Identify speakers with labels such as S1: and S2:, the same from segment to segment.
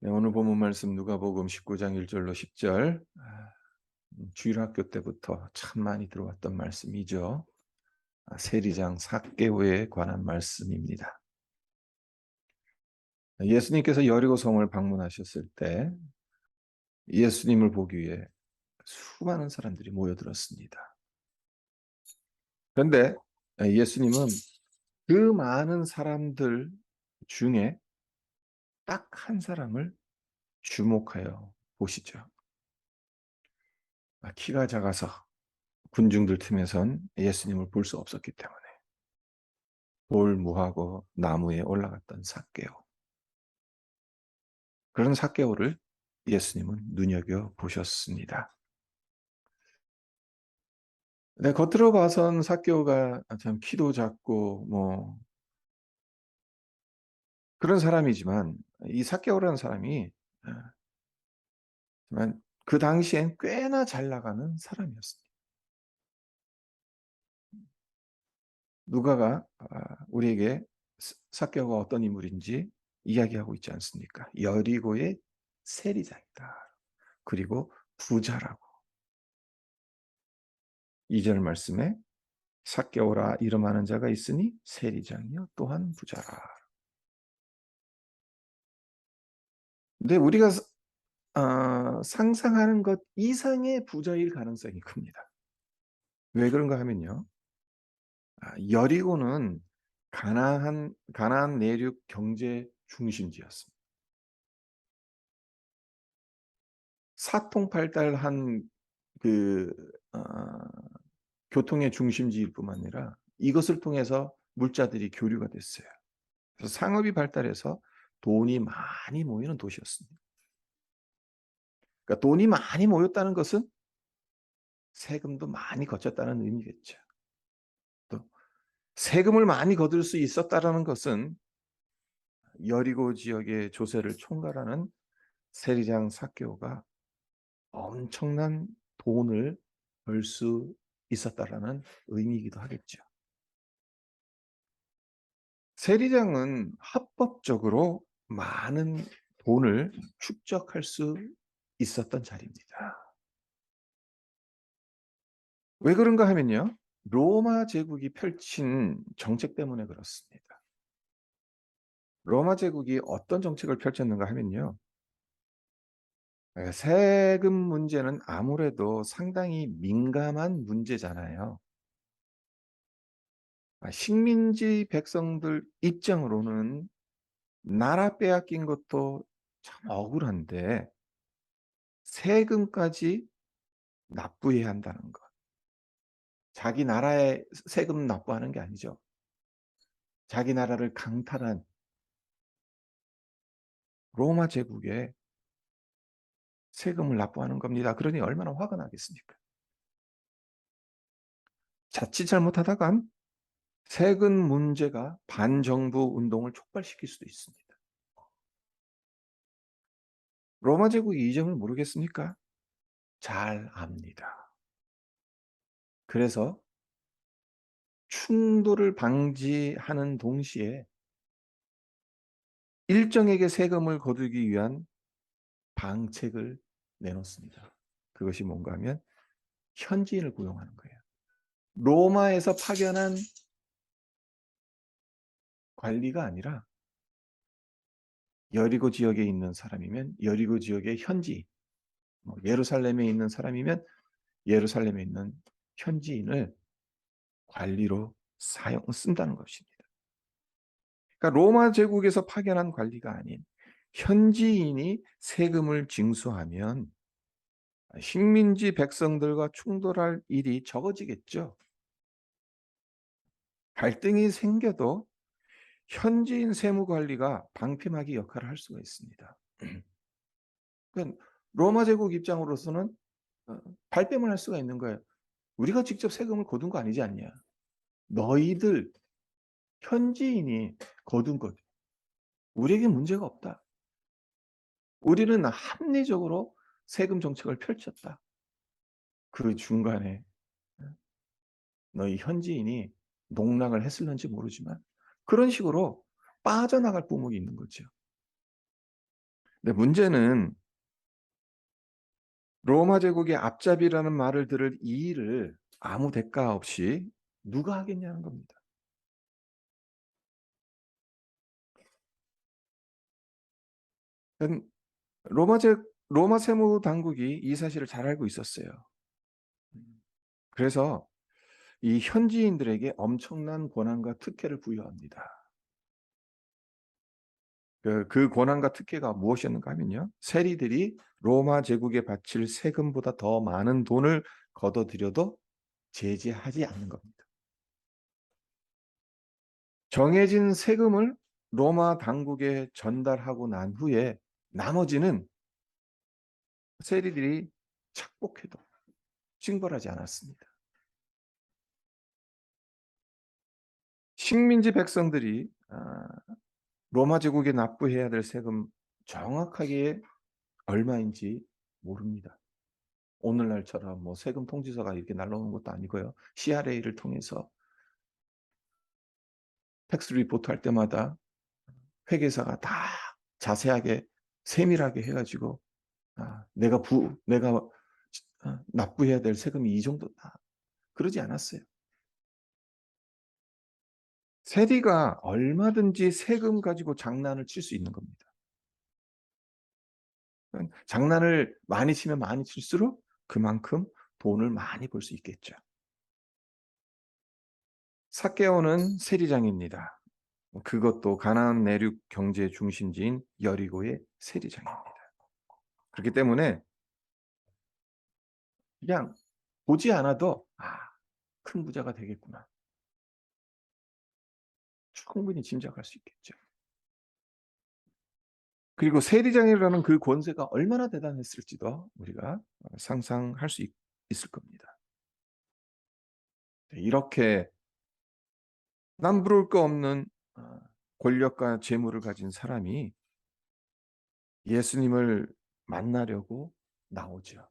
S1: 네, 오늘 본문 말씀 누가복음 19장 1절로 10절. 주일학교 때부터 참 많이 들어왔던 말씀이죠. 세리장 삭개오에 관한 말씀입니다. 예수님께서 여리고 성을 방문하셨을 때 예수님을 보기 위해 수많은 사람들이 모여들었습니다. 그런데 예수님은 그 많은 사람들 중에 딱 한 사람을 주목하여 보시죠. 키가 작아서 군중들 틈에선 예수님을 볼 수 없었기 때문에 돌무하고 나무에 올라갔던 삭개오. 그런 삭개오를 예수님은 눈여겨 보셨습니다. 네, 겉으로 봐선 삭개오가 참 키도 작고 그런 사람이지만 이 삭개오라는 사람이 정말 그 당시엔 꽤나 잘 나가는 사람이었습니다. 누가가 우리에게 삭개오가 어떤 인물인지 이야기하고 있지 않습니까? 여리고의 세리장이다. 그리고 부자라고. 2절 말씀에 삭개오라 이름하는 자가 있으니 세리장이요 또한 부자라. 근데 우리가 상상하는 것 이상의 부자일 가능성이 큽니다. 왜 그런가 하면요. 여리고는 가나안 내륙 경제 중심지였습니다. 사통팔달한 그 어, 교통의 중심지일 뿐만 아니라 이것을 통해서 물자들이 교류가 됐어요. 그래서 상업이 발달해서 돈이 많이 모이는 도시였습니다. 그러니까 돈이 많이 모였다는 것은 세금도 많이 거쳤다는 의미겠죠. 또 세금을 많이 거둘 수 있었다라는 것은 여리고 지역의 조세를 총괄하는 세리장 삭개오가 엄청난 돈을 벌 수 있었다라는 의미이기도 하겠죠. 세리장은 합법적으로 많은 돈을 축적할 수 있었던 자리입니다. 왜 그런가 하면요. 로마 제국이 펼친 정책 때문에 그렇습니다. 로마 제국이 어떤 정책을 펼쳤는가 하면요. 세금 문제는 아무래도 상당히 민감한 문제잖아요. 식민지 백성들 입장으로는 나라 빼앗긴 것도 참 억울한데 세금까지 납부해야 한다는 것. 자기 나라에 세금 납부하는 게 아니죠. 자기 나라를 강탈한 로마 제국에 세금을 납부하는 겁니다. 그러니 얼마나 화가 나겠습니까? 자칫 잘못하다간 세금 문제가 반정부 운동을 촉발시킬 수도 있습니다. 로마 제국이 이 점을 모르겠습니까? 잘 압니다. 그래서 충돌을 방지하는 동시에 일정에게 세금을 거두기 위한 방책을 내놓습니다. 그것이 뭔가 하면 현지인을 고용하는 거예요. 로마에서 파견한 관리가 아니라 여리고 지역에 있는 사람이면 여리고 지역의 현지인, 예루살렘에 있는 사람이면 예루살렘에 있는 현지인을 관리로 쓴다는 것입니다. 그러니까 로마 제국에서 파견한 관리가 아닌 현지인이 세금을 징수하면 식민지 백성들과 충돌할 일이 적어지겠죠. 갈등이 생겨도 현지인 세무관리가 방패막이 역할을 할 수가 있습니다. 그러니까 로마 제국 입장으로서는 발뺌을 할 수가 있는 거예요. 우리가 직접 세금을 거둔 거 아니지 않냐. 너희들 현지인이 거둔 것. 우리에게 문제가 없다. 우리는 합리적으로 세금 정책을 펼쳤다. 그 중간에 너희 현지인이 농락을 했을는지 모르지만 그런 식으로 빠져나갈 구멍이 있는 거죠. 근데 문제는 로마 제국의 앞잡이라는 말을 들을 이 일을 아무 대가 없이 누가 하겠냐는 겁니다. 그건 로마 제 로마 세무 당국이 이 사실을 잘 알고 있었어요. 그래서 이 현지인들에게 엄청난 권한과 특혜를 부여합니다. 그 권한과 특혜가 무엇이었는가 하면요. 세리들이 로마 제국에 바칠 세금보다 더 많은 돈을 걷어들여도 제재하지 않는 겁니다. 정해진 세금을 로마 당국에 전달하고 난 후에 나머지는 세리들이 착복해도 징벌하지 않았습니다. 식민지 백성들이 로마 제국에 납부해야 될 세금 정확하게 얼마인지 모릅니다. 오늘날처럼 뭐 세금 통지서가 이렇게 날라오는 것도 아니고요. CRA를 통해서 텍스 리포트 할 때마다 회계사가 다 자세하게 세밀하게 해 가지고 내가 납부해야 될 세금이 이 정도다. 그러지 않았어요. 세리가 얼마든지 세금 가지고 장난을 칠 수 있는 겁니다. 장난을 많이 치면 많이 칠수록 그만큼 돈을 많이 벌 수 있겠죠. 삭개오는 세리장입니다. 그것도 가나안 내륙 경제 중심지인 여리고의 세리장입니다. 그렇기 때문에 그냥 보지 않아도 큰 부자가 되겠구나. 충분히 짐작할 수 있겠죠. 그리고 세리장이라는 그 권세가 얼마나 대단했을지도 우리가 상상할 수 있을 겁니다. 이렇게 남부를 거 없는 권력과 재물을 가진 사람이 예수님을 만나려고 나오죠.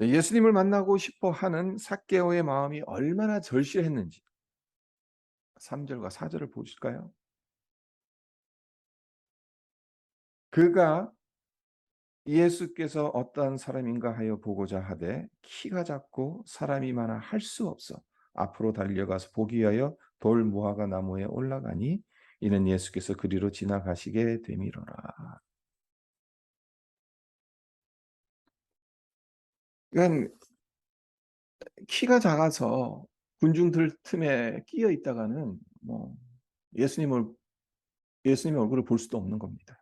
S1: 예수님을 만나고 싶어 하는 삭개오의 마음이 얼마나 절실했는지 3절과 4절을 보실까요? 그가 예수께서 어떠한 사람인가 하여 보고자 하되 키가 작고 사람이 많아 할 수 없어 앞으로 달려가서 보기 위하여 돌 무화과 나무에 올라가니 이는 예수께서 그리로 지나가시게 됨이로라. 그러니까 키가 작아서 군중들 틈에 끼어 있다가는 뭐 예수님을 예수님의 얼굴을 볼 수도 없는 겁니다.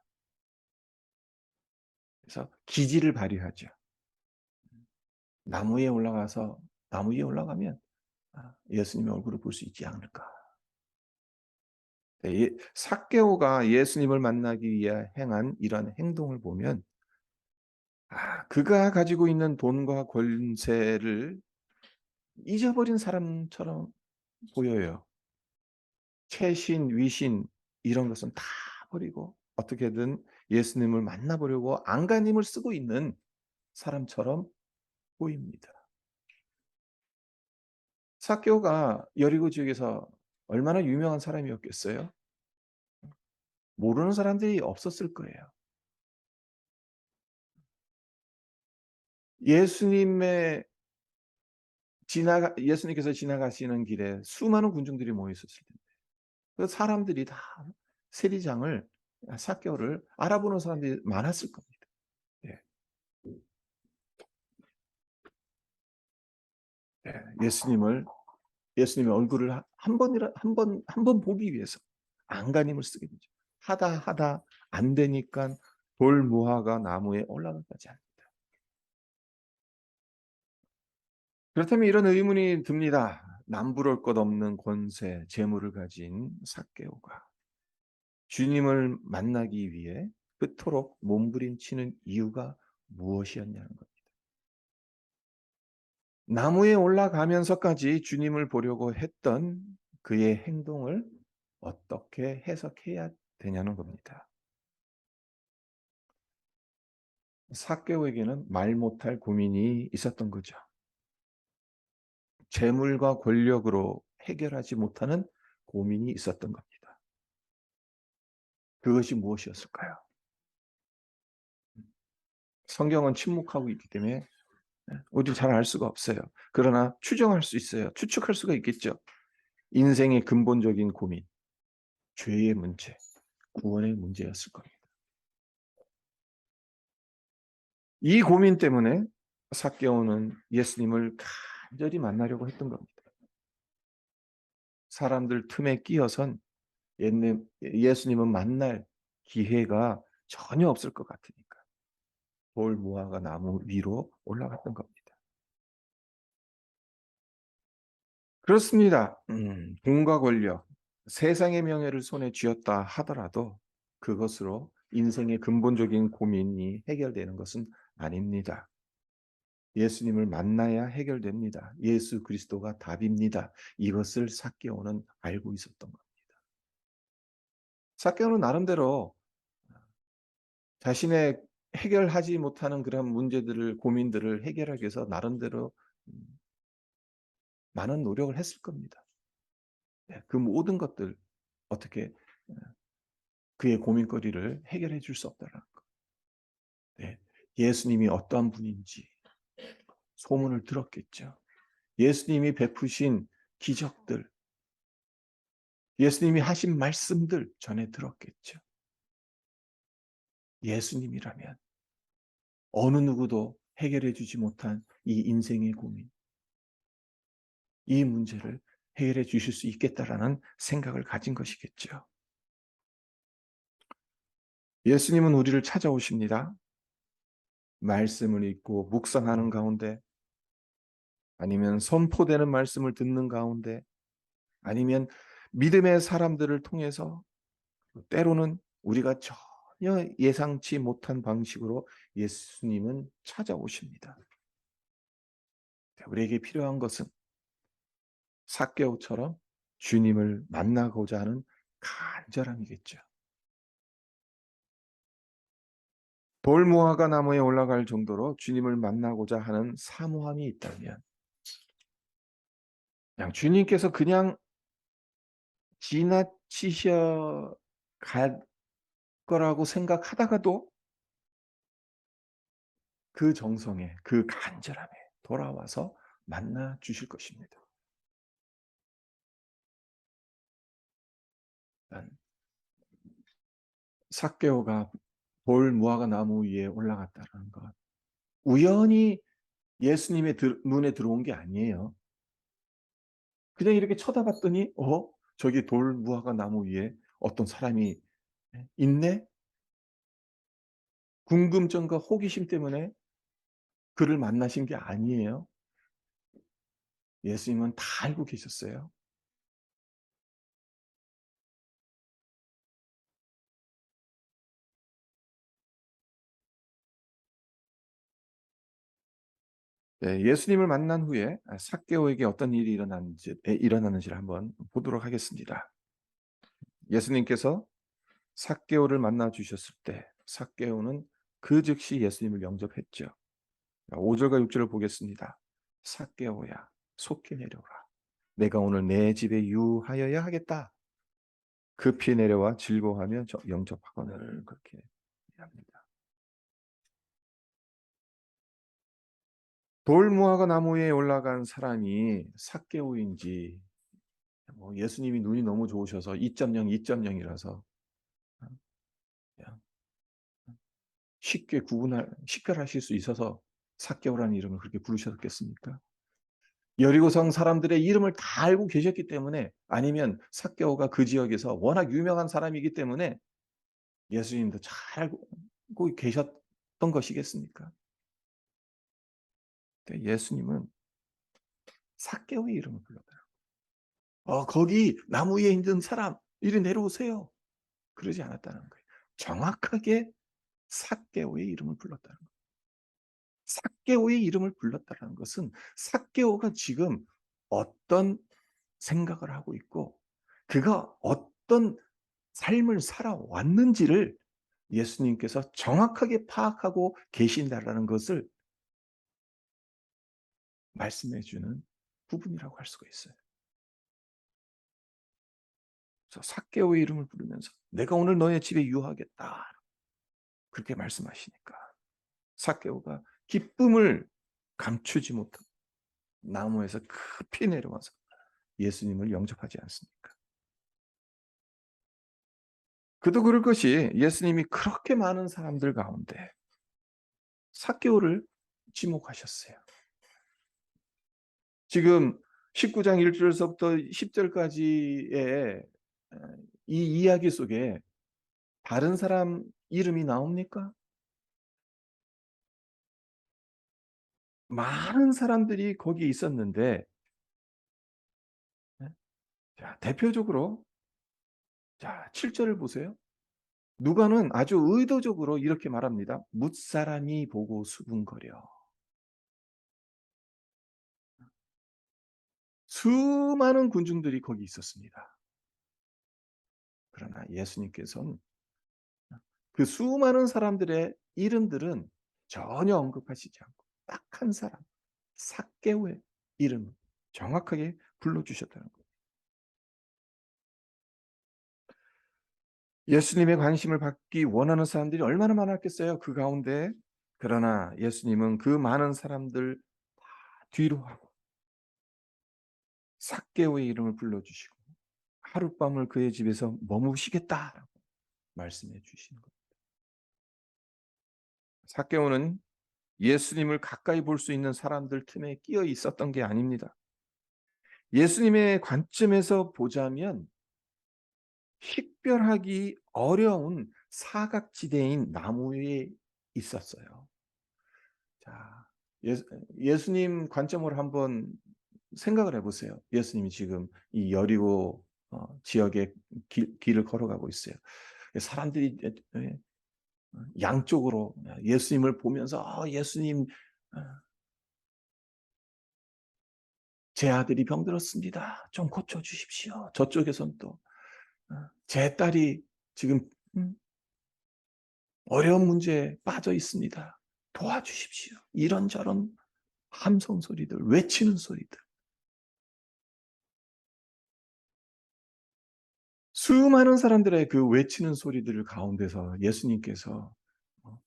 S1: 그래서 기지를 발휘하죠. 나무 위에 올라가서 나무 위에 올라가면 예수님의 얼굴을 볼 수 있지 않을까. 삭개오가 예수님을 만나기 위해 행한 이런 행동을 보면 그가 가지고 있는 돈과 권세를 잊어버린 사람처럼 보여요. 채신, 위신 이런 것은 다 버리고 어떻게든 예수님을 만나보려고 안간힘을 쓰고 있는 사람처럼 보입니다. 삭개오가 여리고 지역에서 얼마나 유명한 사람이었겠어요? 모르는 사람들이 없었을 거예요. 예수님의 예수님께서 지나가시는 길에 수많은 군중들이 모여 있었을 텐데 그 사람들이 다 세리장을 삭개오를 알아보는 사람들이 많았을 겁니다. 예. 예. 예수님의 얼굴을 한 번 보기 위해서 안간힘을 쓰게 되죠. 하다 안 되니까 돌 무화과 나무에 올라가까지 합니다. 그렇다면 이런 의문이 듭니다. 남부러울 것 없는 권세, 재물을 가진 삭개오가 주님을 만나기 위해 그토록 몸부림치는 이유가 무엇이었냐는 겁니다. 나무에 올라가면서까지 주님을 보려고 했던 그의 행동을 어떻게 해석해야 되냐는 겁니다. 삭개오에게는 말 못할 고민이 있었던 거죠. 재물과 권력으로 해결하지 못하는 고민이 있었던 겁니다. 그것이 무엇이었을까요? 성경은 침묵하고 있기 때문에 우리 잘 알 수가 없어요. 그러나 추정할 수 있어요. 추측할 수가 있겠죠. 인생의 근본적인 고민, 죄의 문제, 구원의 문제였을 겁니다. 이 고민 때문에 삭개오는 예수님을 간절히 만나려고 했던 겁니다. 사람들 틈에 끼어선 예수님은 만날 기회가 전혀 없을 것 같으니까 돌 무화과 나무 위로 올라갔던 겁니다. 그렇습니다. 돈과 권력, 세상의 명예를 손에 쥐었다 하더라도 그것으로 인생의 근본적인 고민이 해결되는 것은 아닙니다. 예수님을 만나야 해결됩니다. 예수 그리스도가 답입니다. 이것을 삭개오는 알고 있었던 겁니다. 삭개오는 나름대로 자신의 해결하지 못하는 그런 문제들을 고민들을 해결하기 위해서 나름대로 음 많은 노력을 했을 겁니다. 네. 그 모든 것들 어떻게 어 그의 고민거리를 해결해 줄 수 없다라는 거. 네. 예수님이 어떠한 분인지 소문을 들었겠죠. 예수님이 베푸신 기적들, 예수님이 하신 말씀들 전해 들었겠죠. 예수님이라면 어느 누구도 해결해 주지 못한 이 인생의 고민, 이 문제를 해결해 주실 수 있겠다라는 생각을 가진 것이겠죠. 예수님은 우리를 찾아오십니다. 말씀을 읽고 묵상하는 가운데, 아니면 선포되는 말씀을 듣는 가운데, 아니면 믿음의 사람들을 통해서, 때로는 우리가 전혀 예상치 못한 방식으로 예수님은 찾아오십니다. 우리에게 필요한 것은 삭개오처럼 주님을 만나고자 하는 간절함이겠죠. 돌무화과 나무에 올라갈 정도로 주님을 만나고자 하는 사모함이 있다면, 그냥 주님께서 그냥 지나치셔 갈 거라고 생각하다가도 그 정성에, 그 간절함에 돌아와서 만나 주실 것입니다. 삭개오가 돌무화과 나무 위에 올라갔다는 것, 우연히 예수님의 눈에 들어온 게 아니에요. 그냥 이렇게 쳐다봤더니 저기 돌무화과 나무 위에 어떤 사람이 있네? 궁금증과 호기심 때문에 그를 만나신 게 아니에요. 예수님은 다 알고 계셨어요. 네, 예수님을 만난 후에 삭개오에게 어떤 일이 일어나는지를 한번 보도록 하겠습니다. 예수님께서 삭개오를 만나 주셨을 때 삭개오는 그 즉시 예수님을 영접했죠. 5절과 6절을 보겠습니다. 삭개오야, 속히 내려오라. 내가 오늘 내 집에 유하여야 하겠다. 급히 내려와 즐거워하며 영접하거늘, 그렇게 합니다. 돌무화과 나무 위에 올라간 사람이 삭개오인지, 예수님이 눈이 너무 좋으셔서 2.0, 2.0이라서 그냥 쉽게 식별하실 수 있어서 삭개오라는 이름을 그렇게 부르셨겠습니까? 여리고성 사람들의 이름을 다 알고 계셨기 때문에, 아니면 삭개오가 그 지역에서 워낙 유명한 사람이기 때문에 예수님도 잘 알고 계셨던 것이겠습니까? 예수님은 삭개오의 이름을 불렀다. 거기 나무 위에 있는 사람, 이리 내려오세요. 그러지 않았다는 거예요. 정확하게 삭개오의 이름을 불렀다는 거예요. 삭개오의 이름을 불렀다는 것은 삭개오가 지금 어떤 생각을 하고 있고 그가 어떤 삶을 살아왔는지를 예수님께서 정확하게 파악하고 계신다라는 것을 말씀해 주는 부분이라고 할 수가 있어요. 삭개오의 이름을 부르면서 "내가 오늘 너의 집에 유하겠다." 그렇게 말씀하시니까 삭개오가 기쁨을 감추지 못하고 나무에서 급히 내려와서 예수님을 영접하지 않습니까? 그도 그럴 것이 예수님이 그렇게 많은 사람들 가운데 삭개오를 지목하셨어요. 지금 19장 1 절서부터 10 절까지의 이 이야기 속에 다른 사람 이름이 나옵니까? 많은 사람들이 거기에 있었는데 네. 자 대표적으로 자 7 절을 보세요. 누가는 아주 의도적으로 이렇게 말합니다. "뭇사람이 보고 수군거려." 수많은 군중들이 거기 있었습니다. 그러나 예수님께서는 그 수많은 사람들의 이름들은 전혀 언급하시지 않고 딱 한 사람 삭개오의 이름을 정확하게 불러 주셨다는 거예요. 예수님의 관심을 받기 원하는 사람들이 얼마나 많았겠어요, 그 가운데. 그러나 예수님은 그 많은 사람들 다 뒤로 하고 삭개오의 이름을 불러 주시고 하룻밤을 그의 집에서 머무시겠다라고 말씀해 주시는 거예요. 삭개오는 예수님을 가까이 볼 수 있는 사람들 틈에 끼어 있었던 게 아닙니다. 예수님의 관점에서 보자면 식별하기 어려운 사각지대인 나무 위에 있었어요. 자, 예수님 관점으로 한번 생각을 해 보세요. 예수님이 지금 이 여리고 지역의 길을 걸어가고 있어요. 사람들이 양쪽으로 예수님을 보면서 예수님 제 아들이 병들었습니다. 좀 고쳐 주십시오." 저쪽에선 또 "제 딸이 지금 음 어려운 문제에 빠져 있습니다. 도와주십시오." 이런저런 함성 소리들, 외치는 소리들. 수많은 사람들의 그 외치는 소리들 가운데서 예수님께서 어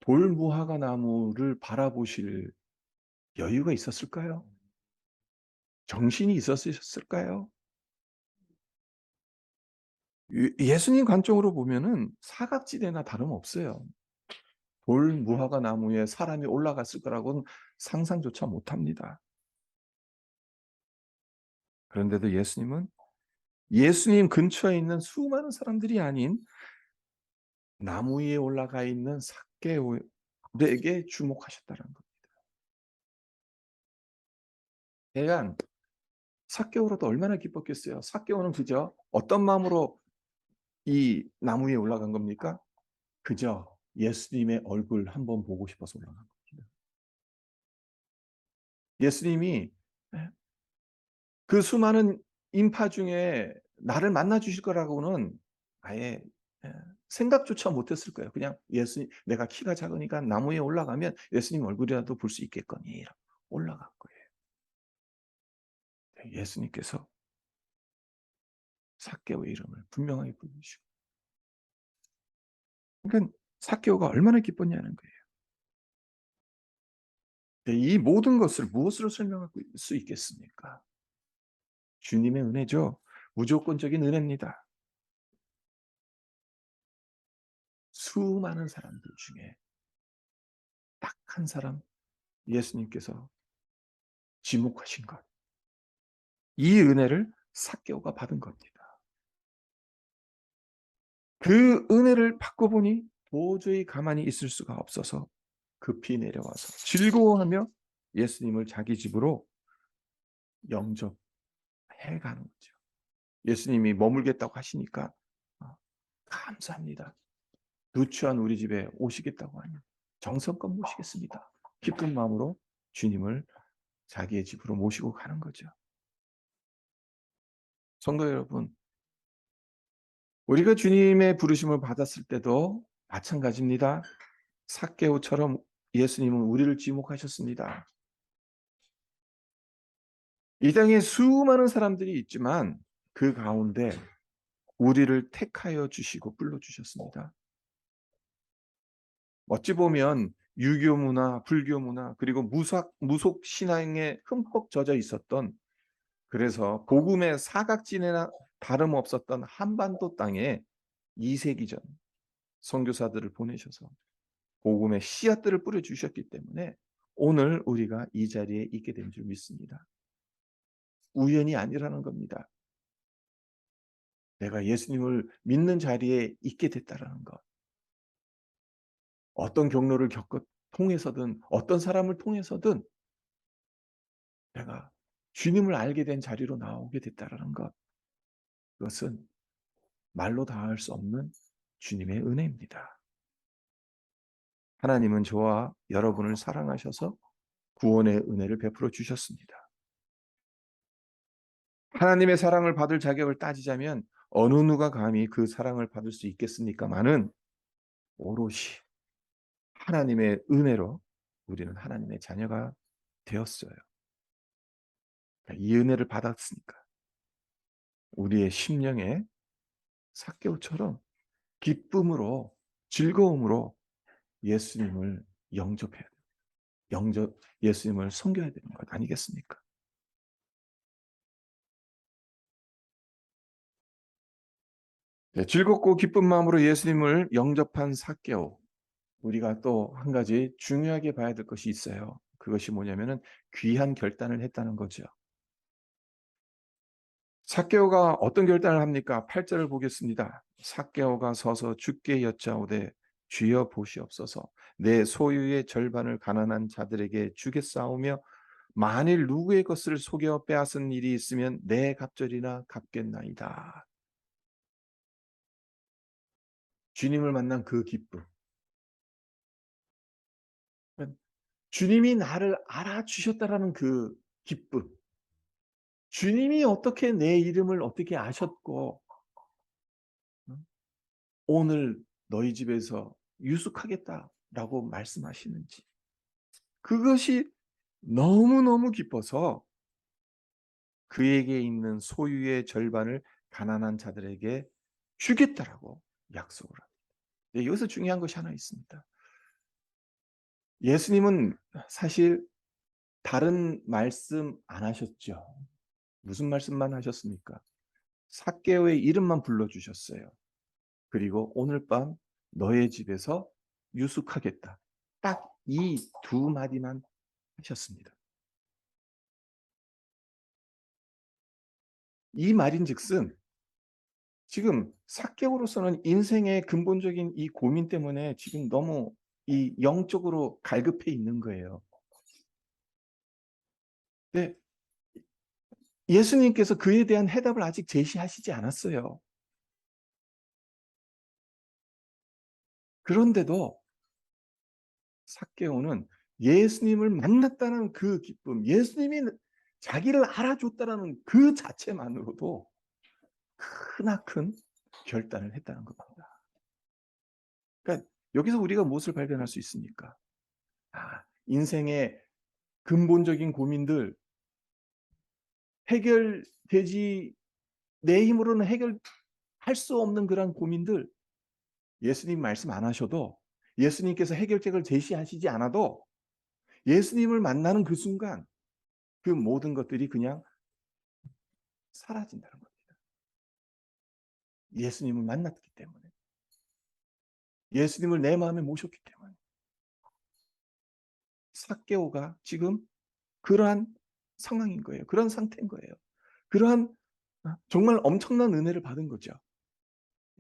S1: 돌무화과 나무를 바라보실 여유가 있었을까요? 정신이 있었으셨을까요? 예수님 관점으로 보면은 사각지대나 다름없어요. 돌무화과 나무에 사람이 올라갔을 거라고는 상상조차 못합니다. 그런데도 예수님은 예수님 근처에 있는 수많은 사람들이 아닌 나무 위에 올라가 있는 삭개오에게 주목하셨다는 겁니다. 대간 삭개오로도 얼마나 기뻤겠어요. 삭개오는 그저 어떤 마음으로 이 나무 위에 올라간 겁니까? 그저 예수님의 얼굴 한번 보고 싶어서 올라간 겁니다. 예수님이 그 수많은 인파 중에 나를 만나 주실 거라고는 아예 예 생각조차 못 했을 거예요. 그냥 예수님 내가 키가 작으니까 나무 위에 올라가면 예수님 얼굴이라도 볼 수 있겠거니 올라간 거예요. 네, 예수님께서 삭개오의 이름을 분명하게 부르시고 그러니까 삭개오가 얼마나 기뻤냐는 거예요. 네, 이 모든 것을 무엇으로 설명할 수 있겠습니까? 주님의 은혜죠. 무조건적인 은혜입니다. 수많은 사람들 중에 딱 한 사람 예수님께서 지목하신 것. 이 은혜를 삭개오가 받은 겁니다. 그 은혜를 받고 보니 도저히 가만히 있을 수가 없어서 급히 내려와서 즐거워하며 예수님을 자기 집으로 영접해 가는 거죠. 예수님이 머물겠다고 하시니까 "감사합니다. 누추한 우리 집에 오시겠다고 하니 정성껏 모시겠습니다." 기쁜 마음으로 주님을 자기의 집으로 모시고 가는 거죠. 성도 여러분, 우리가 주님의 부르심을 받았을 때도 마찬가지입니다. 삭개오처럼 예수님은 우리를 지목하셨습니다. 이 땅에 수많은 사람들이 있지만 그 가운데 우리를 택하여 주시고 불러 주셨습니다. 어찌 보면 유교 문화, 불교 문화, 그리고 무속 신앙에 흠뻑 젖어 있었던, 그래서 복음의 사각지대나 다름없었던 한반도 땅에 2세기 전 선교사들을 보내셔서 복음의 씨앗들을 뿌려 주셨기 때문에 오늘 우리가 이 자리에 있게 된 줄 믿습니다. 우연이 아니라는 겁니다. 내가 예수님을 믿는 자리에 있게 됐다라는 것. 어떤 경로를 통해서든 어떤 사람을 통해서든 내가 주님을 알게 된 자리로 나오게 됐다라는 것. 그것은 말로 다 할 수 없는 주님의 은혜입니다. 하나님은 저와 여러분을 사랑하셔서 구원의 은혜를 베풀어 주셨습니다. 하나님의 사랑을 받을 자격을 따지자면 어느 누가 감히 그 사랑을 받을 수 있겠습니까마는 오롯이 하나님의 은혜로 우리는 하나님의 자녀가 되었어요. 이 은혜를 받았으니까 우리의 심령에 삭개오처럼 기쁨으로, 즐거움으로 예수님을 영접해야 돼요. 예수님을 섬겨야 되는 것 아니겠습니까? 네, 즐겁고 기쁜 마음으로 예수님을 영접한 삭개오. 우리가 또 한 가지 중요하게 봐야 될 것이 있어요. 그것이 뭐냐면은 귀한 결단을 했다는 거죠. 삭개오가 어떤 결단을 합니까? 8절을 보겠습니다. 삭개오가 서서 주께 여짜오되 주여 보시옵소서, 내 소유의 절반을 가난한 자들에게 주겠사오며 만일 누구의 것을 속여 빼앗은 일이 있으면 내 갑절이나 갚겠나이다. 주님을 만난 그 기쁨. 주님이 나를 알아주셨다라는 그 기쁨. 주님이 어떻게 내 이름을 어떻게 아셨고 오늘 너희 집에서 유숙하겠다라고 말씀하시는지, 그것이 너무너무 기뻐서 그에게 있는 소유의 절반을 가난한 자들에게 주겠다라고 약속을 합니다. 네, 여기서 중요한 것이 하나 있습니다. 예수님은 사실 다른 말씀 안 하셨죠. 무슨 말씀만 하셨습니까? 삭개오의 이름만 불러주셨어요. 그리고 오늘 밤 너의 집에서 유숙하겠다. 딱 이 두 마디만 하셨습니다. 이 말인즉슨 지금 삭개오로서는 인생의 근본적인 이 고민 때문에 지금 너무 이 영적으로 갈급해 있는 거예요. 근데 예수님께서 그에 대한 해답을 아직 제시하시지 않았어요. 그런데도 삭개오는 예수님을 만났다는 그 기쁨, 예수님이 자기를 알아줬다는 그 자체만으로도 크나큰 결단을 했다는 겁니다. 그러니까 여기서 우리가 무엇을 발견할 수 있습니까? 인생의 근본적인 고민들, 해결되지 내 힘으로는 해결할 수 없는 그런 고민들, 예수님 말씀 안 하셔도, 예수님께서 해결책을 제시하시지 않아도 예수님을 만나는 그 순간 그 모든 것들이 그냥 사라진다는 겁니다. 예수님을 만났기 때문에. 예수님을 내 마음에 모셨기 때문에. 삭개오가 지금 그러한 상황인 거예요. 그런 상태인 거예요. 그러한 정말 엄청난 은혜를 받은 거죠.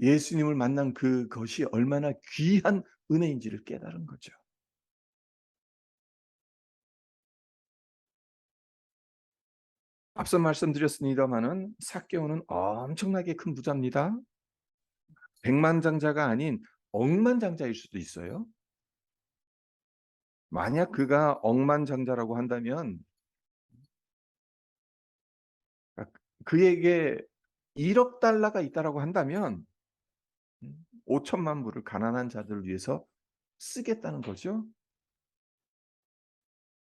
S1: 예수님을 만난 그것이 얼마나 귀한 은혜인지를 깨달은 거죠. 앞서 말씀드렸습니다마는 삭개오는 엄청나게 큰 부자입니다. 백만장자가 아닌 억만장자일 수도 있어요. 만약 그가 억만장자라고 한다면 그에게 1억 달러가 있다라고 한다면 5천만 불을 가난한 자들을 위해서 쓰겠다는 거죠.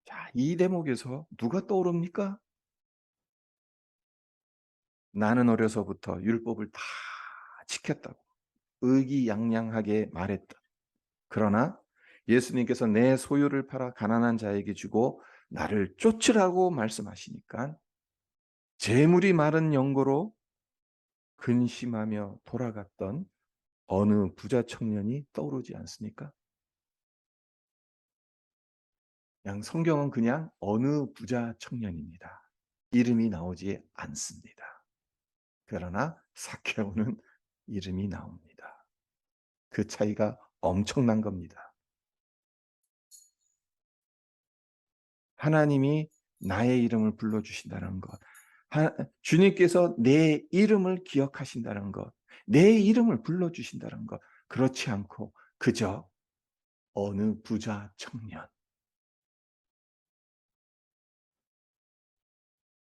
S1: 자, 이 대목에서 누가 떠오릅니까? 나는 어려서부터 율법을 다 지켰다고 의기양양하게 말했다. 그러나 예수님께서 내 소유를 팔아 가난한 자에게 주고 나를 쫓으라고 말씀하시니까 재물이 마른 연고로 근심하며 돌아갔던 어느 부자 청년이 떠오르지 않습니까? 그냥 성경은 그냥 어느 부자 청년입니다. 이름이 나오지 않습니다. 그러나 삭개오는 이름이 나옵니다. 그 차이가 엄청난 겁니다. 하나님이 나의 이름을 불러주신다는 것, 주님께서 내 이름을 기억하신다는 것, 내 이름을 불러주신다는 것, 그렇지 않고 그저 어느 부자 청년,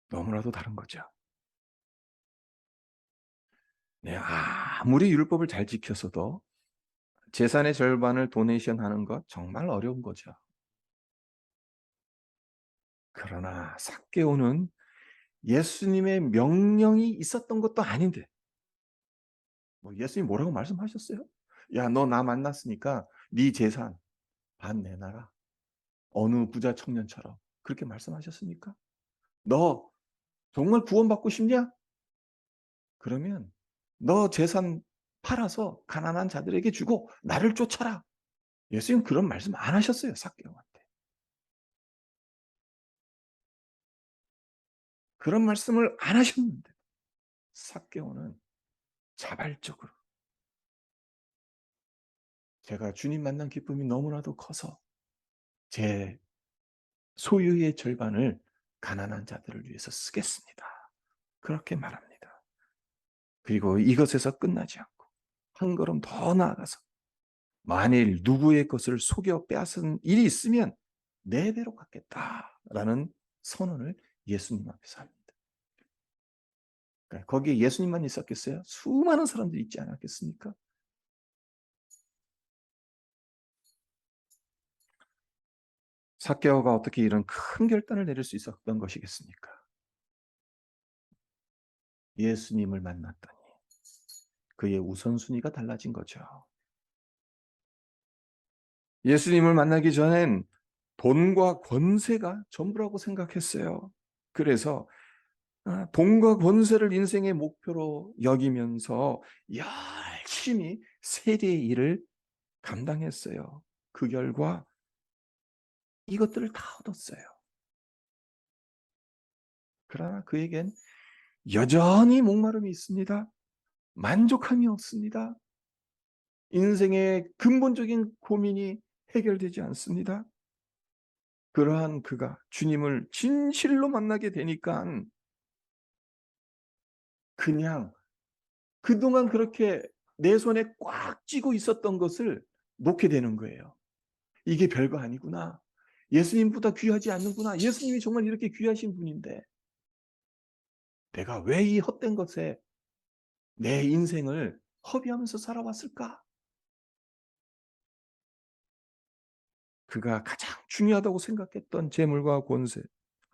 S1: 너무나도 다른 거죠. 네, 아무리 율법을 잘 지켰어도 재산의 절반을 도네이션 하는 것 정말 어려운 거죠. 그러나 삭개오는 예수님의 명령이 있었던 것도 아닌데 뭐 예수님 뭐라고 말씀하셨어요? 야, 너 나 만났으니까 네 재산 반 내놔라. 어느 부자 청년처럼 그렇게 말씀하셨습니까? 너 정말 구원받고 싶냐? 그러면 너 재산 팔아서 가난한 자들에게 주고 나를 쫓아라. 예수님 그런 말씀 안 하셨어요, 삭개오한테. 그런 말씀을 안 하셨는데 삭개오는 자발적으로 제가 주님 만난 기쁨이 너무나도 커서 제 소유의 절반을 가난한 자들을 위해서 쓰겠습니다. 그렇게 말합니다. 그리고 이것에서 끝나지 않고 한 걸음 더 나아가서 만일 누구의 것을 속여 빼앗은 일이 있으면 내 배로 갚겠다라는 선언을 예수님 앞에서 합니다. 그러니까 거기에 예수님만 있었겠어요? 수많은 사람들이 있지 않았겠습니까? 삭개오가 어떻게 이런 큰 결단을 내릴 수 있었던 것이겠습니까? 예수님을 만났더니 그의 우선순위가 달라진 거죠. 예수님을 만나기 전엔 돈과 권세가 전부라고 생각했어요. 그래서 돈과 권세를 인생의 목표로 여기면서 열심히 세리의 일을 감당했어요. 그 결과 이것들을 다 얻었어요. 그러나 그에겐 여전히 목마름이 있습니다. 만족함이 없습니다. 인생의 근본적인 고민이 해결되지 않습니다. 그러한 그가 주님을 진실로 만나게 되니까 그냥 그동안 그렇게 내 손에 꽉 쥐고 있었던 것을 놓게 되는 거예요. 이게 별거 아니구나. 예수님보다 귀하지 않는구나. 예수님이 정말 이렇게 귀하신 분인데 내가 왜 이 헛된 것에 내 인생을 허비하면서 살아왔을까? 그가 가장 중요하다고 생각했던 재물과 권세,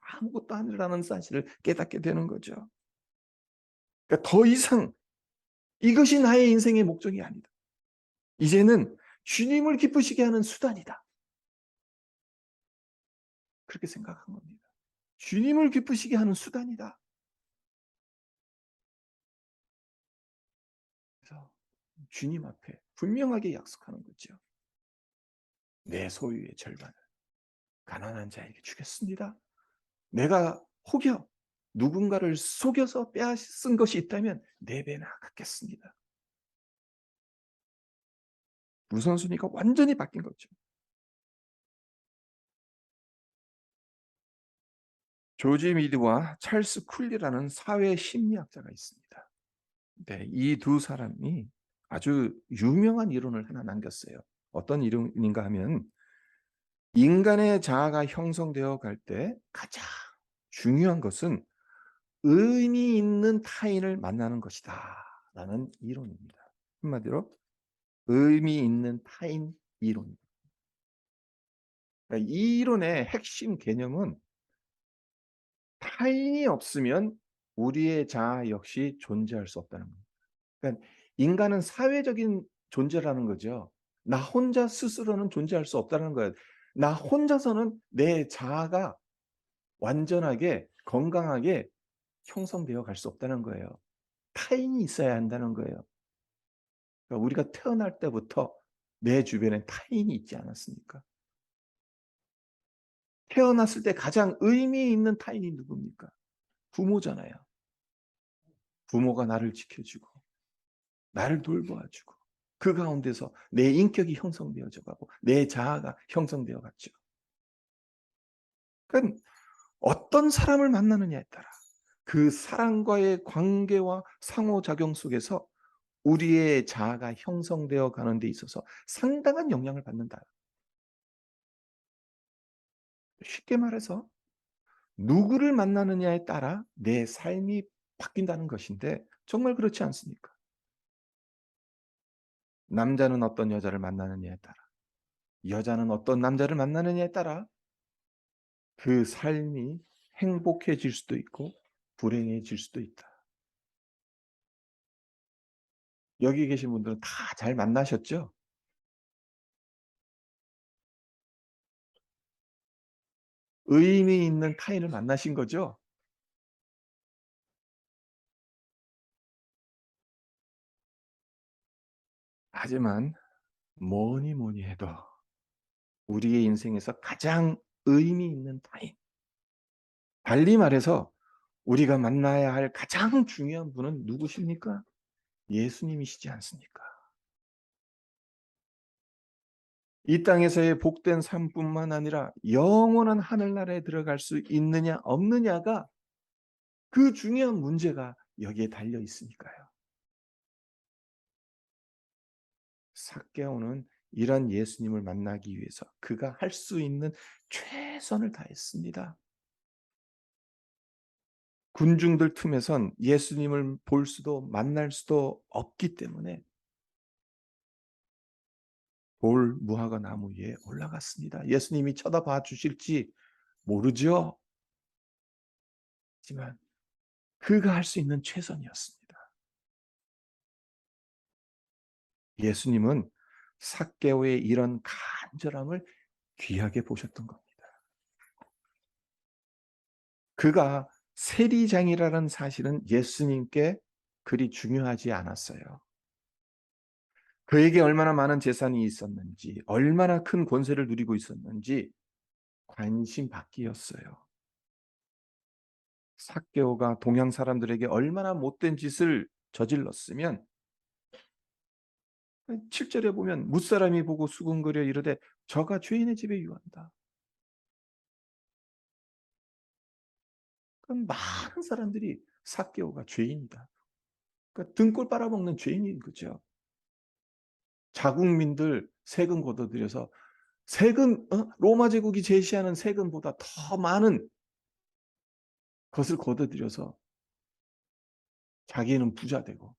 S1: 아무것도 아니라는 사실을 깨닫게 되는 거죠. 그러니까 더 이상 이것이 나의 인생의 목적이 아니다. 이제는 주님을 기쁘시게 하는 수단이다. 그렇게 생각한 겁니다. 주님을 기쁘시게 하는 수단이다. 그래서 주님 앞에 분명하게 약속하는 거죠. 내 소유의 절반을 가난한 자에게 주겠습니다. 내가 혹여 누군가를 속여서 빼앗은 것이 있다면 네 배나 갚겠습니다. 우선순위가 완전히 바뀐 거죠. 조지 미드와 찰스 쿨리라는 사회 심리학자가 있습니다. 네, 이 두 사람이 아주 유명한 이론을 하나 남겼어요. 어떤 이론인가 하면 인간의 자아가 형성되어 갈 때 가장 중요한 것은 의미 있는 타인을 만나는 것이다 라는 이론입니다. 한마디로 의미 있는 타인 이론입니다. 그러니까 이 이론의 핵심 개념은 타인이 없으면 우리의 자아 역시 존재할 수 없다는 겁니다. 그러니까 인간은 사회적인 존재라는 거죠. 나 혼자 스스로는 존재할 수 없다는 거예요. 나 혼자서는 내 자아가 완전하게 건강하게 형성되어 갈 수 없다는 거예요. 타인이 있어야 한다는 거예요. 그러니까 우리가 태어날 때부터 내 주변에 타인이 있지 않았습니까? 태어났을 때 가장 의미 있는 타인이 누굽니까? 부모잖아요. 부모가 나를 지켜주고 나를 돌보아 주고 그 가운데서 내 인격이 형성되어져 가고 내 자아가 형성되어 갔죠. 그러니까 어떤 사람을 만나느냐에 따라 그 사람과의 관계와 상호작용 속에서 우리의 자아가 형성되어 가는 데 있어서 상당한 영향을 받는다. 쉽게 말해서 누구를 만나느냐에 따라 내 삶이 바뀐다는 것인데 정말 그렇지 않습니까? 남자는 어떤 여자를 만나느냐에 따라, 여자는 어떤 남자를 만나느냐에 따라 그 삶이 행복해질 수도 있고 불행해질 수도 있다. 여기 계신 분들은 다 잘 만나셨죠? 의미 있는 타인을 만나신 거죠? 하지만 뭐니 뭐니 해도 우리의 인생에서 가장 의미 있는 타인, 달리 말해서 우리가 만나야 할 가장 중요한 분은 누구십니까? 예수님이시지 않습니까? 이 땅에서의 복된 삶뿐만 아니라 영원한 하늘나라에 들어갈 수 있느냐 없느냐가 그 중요한 문제가 여기에 달려 있으니까요. 삭개오는 이런 예수님을 만나기 위해서 그가 할 수 있는 최선을 다했습니다. 군중들 틈에선 예수님을 볼 수도 만날 수도 없기 때문에 돌 무화과 나무 위에 올라갔습니다. 예수님이 쳐다봐 주실지 모르죠. 하지만 그가 할 수 있는 최선이었습니다. 예수님은 삭개오의 이런 간절함을 귀하게 보셨던 겁니다. 그가 세리장이라는 사실은 예수님께 그리 중요하지 않았어요. 그에게 얼마나 많은 재산이 있었는지, 얼마나 큰 권세를 누리고 있었는지 관심 받기였어요. 삭개오가 동양 사람들에게 얼마나 못된 짓을 저질렀으면 7절에 보면 무사람이 보고 수군거려 이르되 저가 죄인의 집에 유한다. 그럼 많은 사람들이 삭개오가 죄인이다. 그러니까 등골 빨아먹는 죄인인 거죠. 자국민들 세금 걷어들여서 세금 로마 제국이 제시하는 세금보다 더 많은 것을 걷어들여서 자기는 부자 되고.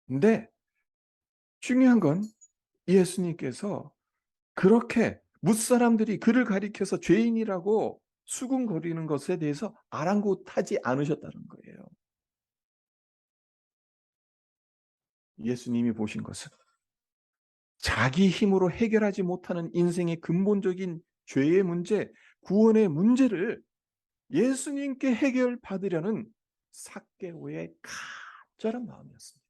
S1: 근데 중요한 건 예수님께서 그렇게 뭇사람들이 그를 가리켜서 죄인이라고 수군거리는 것에 대해서 아랑곳하지 않으셨다는 거예요. 예수님이 보신 것은 자기 힘으로 해결하지 못하는 인생의 근본적인 죄의 문제, 구원의 문제를 예수님께 해결받으려는 삭개오의 간절한 마음이었습니다.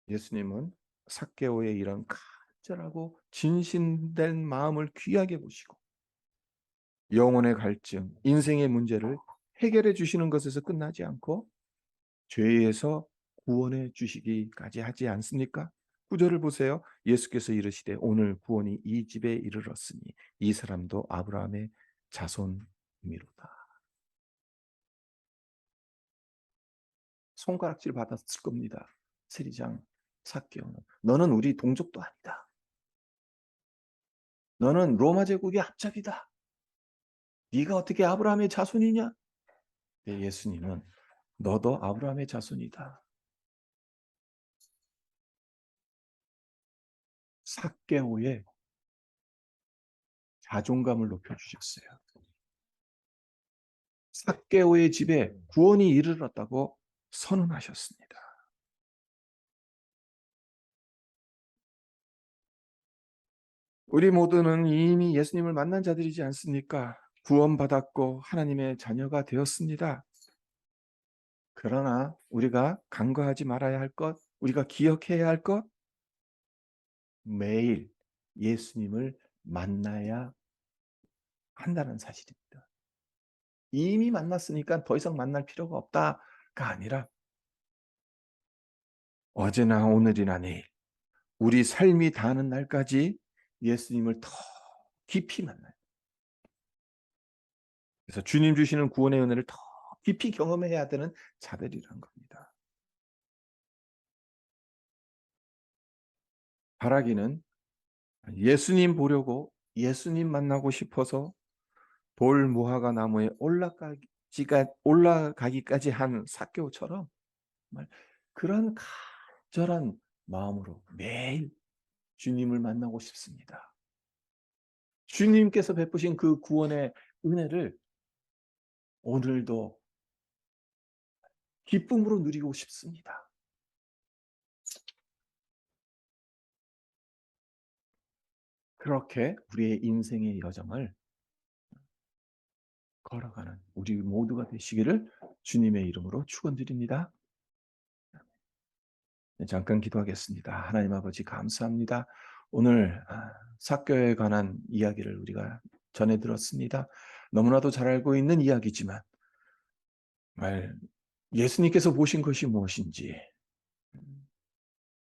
S1: 예수님은 삭개오의 이런 간절하고 진심된 마음을 귀하게 보시고 영혼의 갈증, 인생의 문제를 해결해 주시는 것에서 끝나지 않고 죄에서 구원해 주시기까지 하지 않습니까? 9절을 보세요. 예수께서 이르시되 오늘 구원이 이 집에 이르렀으니 이 사람도 아브라함의 자손이로다. 손가락질 받았을 겁니다. 세리장 삭개오는. 너는 우리 동족도 아니다. 너는 로마 제국의 앞잡이다. 네가 어떻게 아브라함의 자손이냐? 네, 예수님은 너도 아브라함의 자손이다. 삭개오의 자존감을 높여주셨어요. 삭개오의 집에 구원이 이르렀다고 선언하셨습니다. 우리 모두는 이미 예수님을 만난 자들이지 않습니까? 구원받았고 하나님의 자녀가 되었습니다. 그러나 우리가 간과하지 말아야 할 것, 우리가 기억해야 할 것, 매일 예수님을 만나야 한다는 사실입니다. 이미 만났으니까 더 이상 만날 필요가 없다가 아니라 어제나 오늘이나 내일 우리 삶이 다하는 날까지 예수님을 더 깊이 만나요. 그래서 주님 주시는 구원의 은혜를 더 깊이 경험해야 되는 자들이란 겁니다. 바라기는 예수님 보려고 예수님 만나고 싶어서 돌 무화과 나무에 올라가기까지 한 삭개오처럼 정말 그런 간절한 마음으로 매일 주님을 만나고 싶습니다. 주님께서 베푸신 그 구원의 은혜를 오늘도 기쁨으로 누리고 싶습니다. 그렇게 우리의 인생의 여정을 걸어가는 우리 모두가 되시기를 주님의 이름으로 축원드립니다. 네, 잠깐 기도하겠습니다. 하나님 아버지 감사합니다. 오늘 삭개에 관한 이야기를 우리가 전해 들었습니다. 너무나도 잘 알고 있는 이야기지만 정말 예수님께서 보신 것이 무엇인지,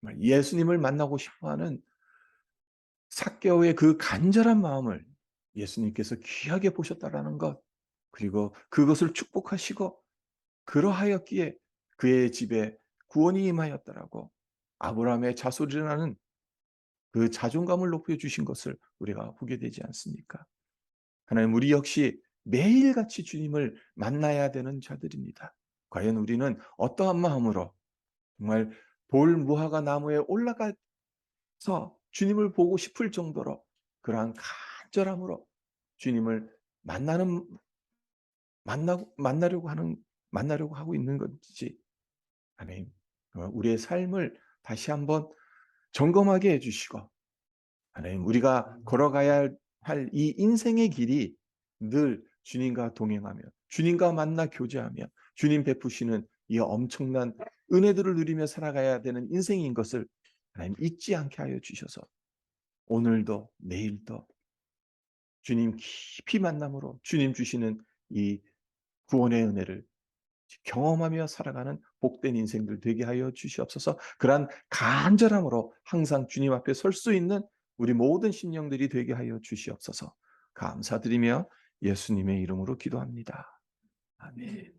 S1: 정말 예수님을 만나고 싶어하는 삭개오의 그 간절한 마음을 예수님께서 귀하게 보셨다라는 것, 그리고 그것을 축복하시고 그러하였기에 그의 집에 구원이 임하였다라고 아브라함의 자손이라는 그 자존감을 높여주신 것을 우리가 보게 되지 않습니까? 하나님, 우리 역시 매일같이 주님을 만나야 되는 자들입니다. 과연 우리는 어떠한 마음으로 정말 돌 무화과 나무에 올라가서 주님을 보고 싶을 정도로 그러한 간절함으로 주님을 만나는 만나려고 하고 있는 건지, 하나님, 우리의 삶을 다시 한번 점검하게 해주시고, 하나님, 우리가 걸어가야 할 이 인생의 길이 늘 주님과 동행하며 주님과 만나 교제하며 주님 베푸시는 이 엄청난 은혜들을 누리며 살아가야 되는 인생인 것을 하나님 잊지 않게 하여 주셔서 오늘도 내일도 주님 깊이 만남으로 주님 주시는 이 구원의 은혜를 경험하며 살아가는 복된 인생들 되게 하여 주시옵소서. 그러한 간절함으로 항상 주님 앞에 설 수 있는 우리 모든 심령들이 되게 하여 주시옵소서. 감사드리며 예수님의 이름으로 기도합니다. 아멘.